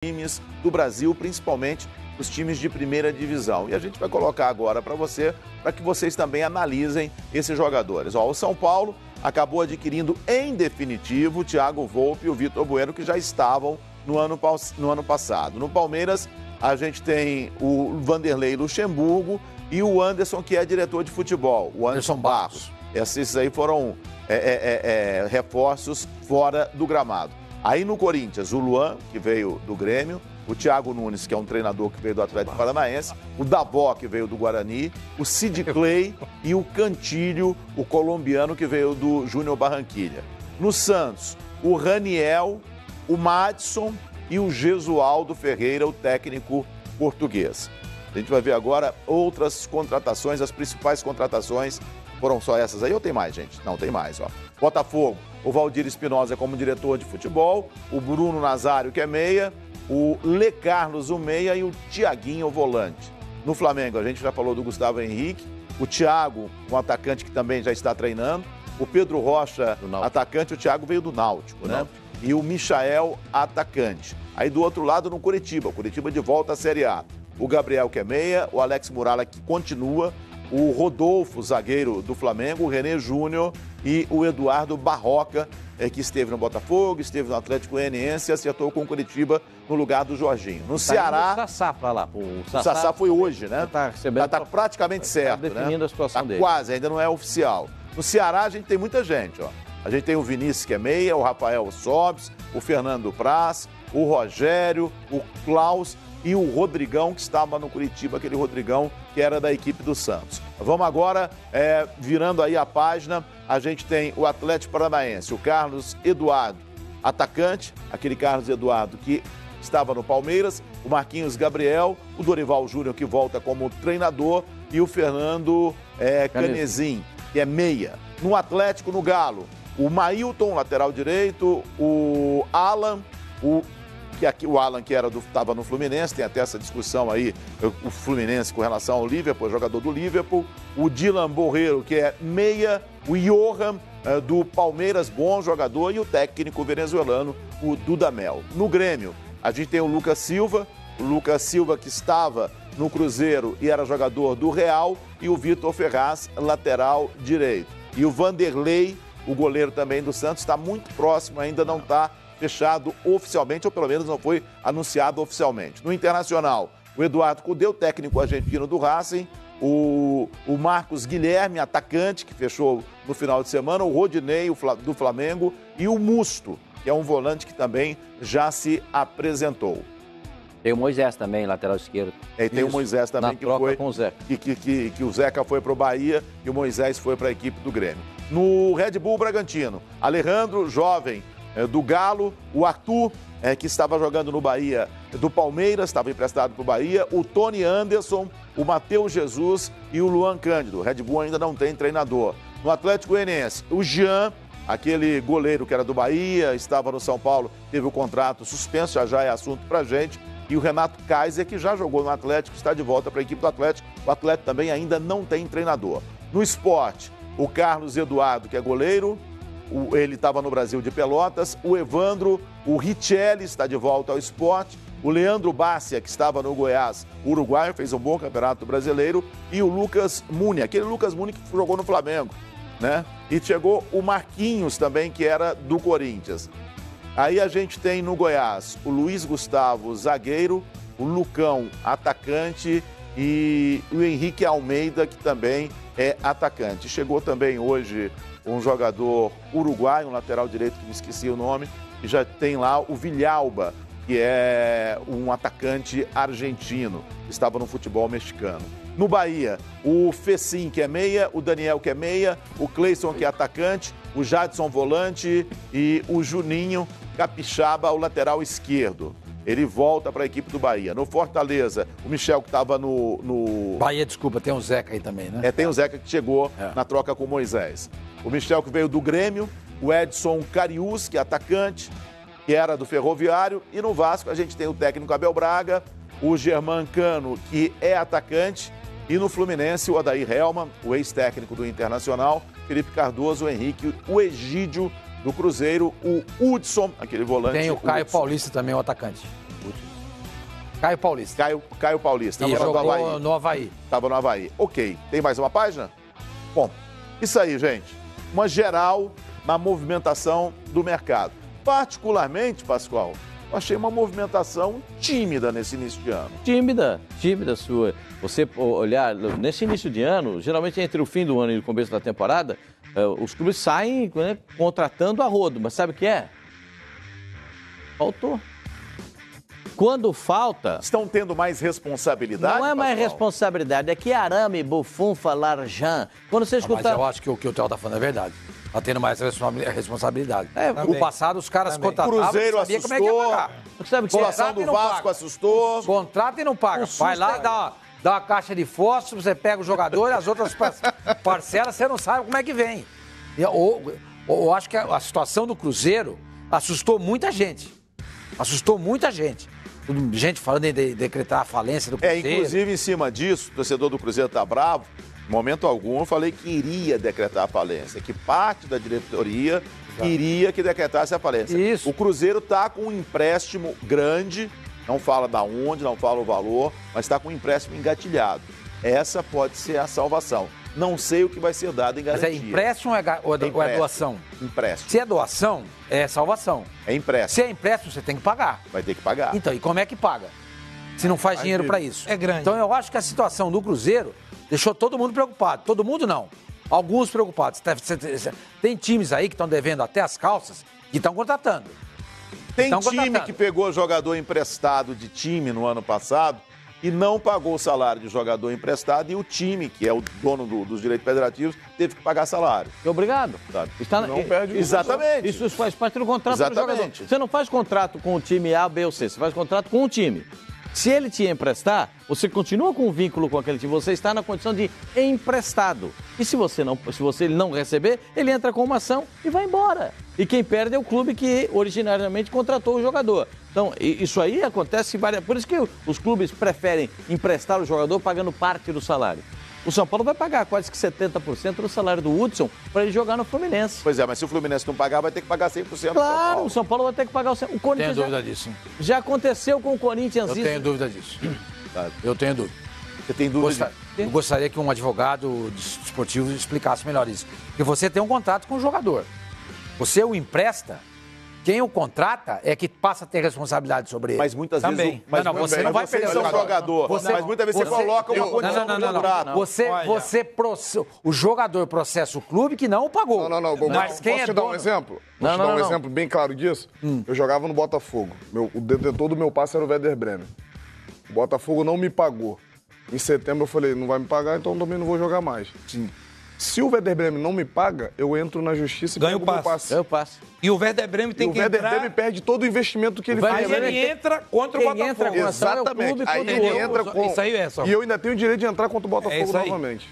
times do Brasil, principalmente os times de primeira divisão. E a gente vai colocar agora para você, para que vocês também analisem esses jogadores. Ó, o São Paulo acabou adquirindo em definitivo o Thiago Volpi e o Vitor Bueno, que já estavam no ano passado. No Palmeiras, a gente tem o Vanderlei Luxemburgo e o Anderson, que é diretor de futebol, o Anderson Barros. Esses aí foram reforços fora do gramado. Aí no Corinthians, o Luan, que veio do Grêmio, o Thiago Nunes, que é um treinador que veio do Atlético Paranaense, o Dabó, que veio do Guarani, o Sid Clay e o Cantilho, o colombiano, que veio do Júnior Barranquilla. No Santos, o Raniel, o Madison e o Gesualdo Ferreira, o técnico português. A gente vai ver agora outras contratações, as principais contratações. Foram só essas aí ou tem mais, gente? Não, tem mais, ó. Botafogo, o Valdir Espinosa como diretor de futebol, o Bruno Nazário, que é meia, o Le Carlos, o meia, e o Tiaguinho, o volante. No Flamengo, a gente já falou do Gustavo Henrique, o Thiago, um atacante que também já está treinando, o Pedro Rocha, atacante, o Thiago veio do Náutico, né? E o Michael, atacante. Aí do outro lado, no Curitiba, o Curitiba de volta à Série A. O Gabriel, que é meia, o Alex Murala, que continua, o Rodolfo, zagueiro do Flamengo, o René Júnior e o Eduardo Barroca, que esteve no Botafogo, esteve no Atlético Goianiense e acertou com o Curitiba no lugar do Jorginho. No Ceará... O Sassá para lá. O Sassá foi hoje, né? Tá praticamente certo, definindo a situação dele. Quase, ainda não é oficial. No Ceará a gente tem muita gente, ó. A gente tem o Vinícius, que é meia, o Rafael Sobis, o Fernando Praz, o Rogério, o Klaus e o Rodrigão, que estava no Curitiba, aquele Rodrigão que era da equipe do Santos. Vamos agora, virando aí a página, a gente tem o Atlético Paranaense, o Carlos Eduardo, atacante, aquele Carlos Eduardo que estava no Palmeiras, o Marquinhos Gabriel, o Dorival Júnior, que volta como treinador, e o Fernando Canezin, que é meia. No Atlético, no Galo, o Mailton, lateral direito, o Alan, o Alan, que estava no Fluminense, tem até essa discussão aí, o Fluminense com relação ao Liverpool, jogador do Liverpool, o Dylan Borreiro, que é meia, o Johan, do Palmeiras, bom jogador, e o técnico venezuelano, o Dudamel. No Grêmio, a gente tem o Lucas Silva que estava no Cruzeiro e era jogador do Real, e o Vitor Ferraz, lateral direito. E o Vanderlei, o goleiro também do Santos, está muito próximo, ainda não está fechado oficialmente, ou pelo menos não foi anunciado oficialmente. No Internacional, o Eduardo Cudê, técnico argentino do Racing, o Marcos Guilherme, atacante, que fechou no final de semana, o Rodinei, do Flamengo, e o Musto, que é um volante que também já se apresentou. Tem o Moisés também, lateral esquerdo. Tem o Moisés também, que foi com o Zeca. Que o Zeca foi para o Bahia e o Moisés foi para a equipe do Grêmio. No Red Bull Bragantino, Alejandro, jovem, do Galo, o Arthur, que estava jogando no Bahia, do Palmeiras, estava emprestado para o Bahia, o Tony Anderson, o Matheus Jesus e o Luan Cândido. O Red Bull ainda não tem treinador. No Atlético Goianiense, o Jean, aquele goleiro que era do Bahia, estava no São Paulo, teve o contrato suspenso, já é assunto para a gente. E o Renato Kaiser, que já jogou no Atlético, está de volta para a equipe do Atlético. O Atlético também ainda não tem treinador. No esporte, o Carlos Eduardo, que é goleiro, ele estava no Brasil de Pelotas. O Evandro, o Richelli está de volta ao esporte. O Leandro Bárcia, que estava no Goiás, uruguaio, fez um bom campeonato brasileiro. E o Lucas Muni, aquele Lucas Muni que jogou no Flamengo, né? E chegou o Marquinhos também, que era do Corinthians. Aí a gente tem no Goiás o Luiz Gustavo, zagueiro, o Lucão, atacante, e o Henrique Almeida, que também é atacante. Chegou também hoje um jogador uruguaio, um lateral direito, que me esqueci o nome, e já tem lá o Villalba, que é um atacante argentino, que estava no futebol mexicano. No Bahia, o Fecim, que é meia, o Daniel, que é meia, o Cleison, que é atacante, o Jadson, volante, e o Juninho Capixaba, o lateral esquerdo. Ele volta para a equipe do Bahia. No Fortaleza, o Michel, que estava no... Bahia, desculpa, tem o Zeca aí também, né? Tem o Zeca que chegou na troca com o Moisés. O Michel, que veio do Grêmio, o Edson Carius, que é atacante, que era do Ferroviário, e no Vasco a gente tem o técnico Abel Braga, o Germán Cano, que é atacante, e no Fluminense o Odair Hellmann, o ex-técnico do Internacional, Felipe Cardoso, o Henrique, o Egídio do Cruzeiro, o Hudson, aquele volante. Tem o Caio Paulista também, o atacante. Caio Paulista. Caio Paulista. E jogou no Avaí. Estava no Avaí. Ok. Tem mais uma página? Bom, isso aí, gente. Uma geral na movimentação do mercado. Particularmente, Pascoal, eu achei uma movimentação tímida nesse início de ano. Tímida sua. Você olhar, nesse início de ano, geralmente entre o fim do ano e o começo da temporada, os clubes saem, né, contratando a rodo. Mas sabe o que é? Faltou. Quando falta... Estão tendo mais responsabilidade, Não é mais Pascoal? responsabilidade, é que arame, bufunfa, larjan. Quando você escuta... Mas eu acho que o que o Theo tá falando é verdade. Tá tendo mais responsabilidade. No Também. passado, os caras contratavam, Cruzeiro sabia assustou. como é que ia pagar. Sabe o que é? Situação do Vasco assustou. Contrata e não paga. Vai lá e dá uma caixa de fósforo, você pega o jogador e as outras parcelas você não sabe como é que vem. Eu acho que a situação do Cruzeiro assustou muita gente. Assustou muita gente. Gente falando em decretar a falência do Cruzeiro. Inclusive, em cima disso, o torcedor do Cruzeiro tá bravo. Em momento algum, eu falei que iria decretar a falência, que parte da diretoria queria que decretasse a falência. Isso. O Cruzeiro está com um empréstimo grande, não fala da onde, não fala o valor, mas está com um empréstimo engatilhado. Essa pode ser a salvação. Não sei o que vai ser dado em garantia. Mas é empréstimo ou é doação? Empréstimo. Se é doação, é salvação. É empréstimo. Se é empréstimo, você tem que pagar. Vai ter que pagar. Então, e como é que paga? Se não faz dinheiro para isso. É grande. Então, eu acho que a situação do Cruzeiro deixou todo mundo preocupado. Todo mundo não. Alguns preocupados. Tem times aí que estão devendo até as calças e estão contratando. Tem time que pegou jogador emprestado de time no ano passado e não pagou o salário de jogador emprestado e o time, que é o dono dos direitos federativos, teve que pagar salário. Obrigado. Sabe? Não perde exatamente. Isso faz parte do contrato do jogador. Exatamente. Você não faz contrato com o time A, B ou C, você faz contrato com o time. Se ele te emprestar, você continua com um vínculo com aquele time, você está na condição de emprestado. E se você não receber, ele entra com uma ação e vai embora. E quem perde é o clube que originariamente contratou o jogador. Então, isso aí acontece várias... Por isso que os clubes preferem emprestar o jogador pagando parte do salário. O São Paulo vai pagar quase que 70% do salário do Hudson para ele jogar no Fluminense. Pois é, mas se o Fluminense não pagar, vai ter que pagar 100%. Claro, o São Paulo vai ter que pagar o 100%. O Corinthians Tenho dúvida disso. Já aconteceu com o Corinthians. Eu tenho dúvida disso. Eu tenho dúvida. Você tem dúvida? Eu gostaria que um advogado esportivo explicasse melhor isso. Porque você tem um contrato com o jogador. Você o empresta, quem o contrata é que passa a ter responsabilidade sobre ele. Mas muitas vezes... Você não vai perder o jogador. Mas muitas vezes você coloca uma condição no contrato. O jogador processa o clube que não o pagou. Não. Mas quem Posso te dar um exemplo? Não, Posso te dar um exemplo bem claro disso? Eu jogava no Botafogo. O detentor do meu passe era o Werder Bremen. O Botafogo não me pagou. Em setembro eu falei, não vai me pagar, então também não vou jogar mais. Sim. Se o Werder Bremen não me paga, eu entro na justiça e ganho pego o meu passe. Eu passo. E o Werder Bremen tem que entrar... O Werder Bremen perde todo o investimento que ele Aí fez. ele entra contra o Botafogo. Entra com ação, Exatamente. é o clube Aí contra ele o outro. entra com... Isso aí é só. E eu ainda tenho o direito de entrar contra o Botafogo novamente.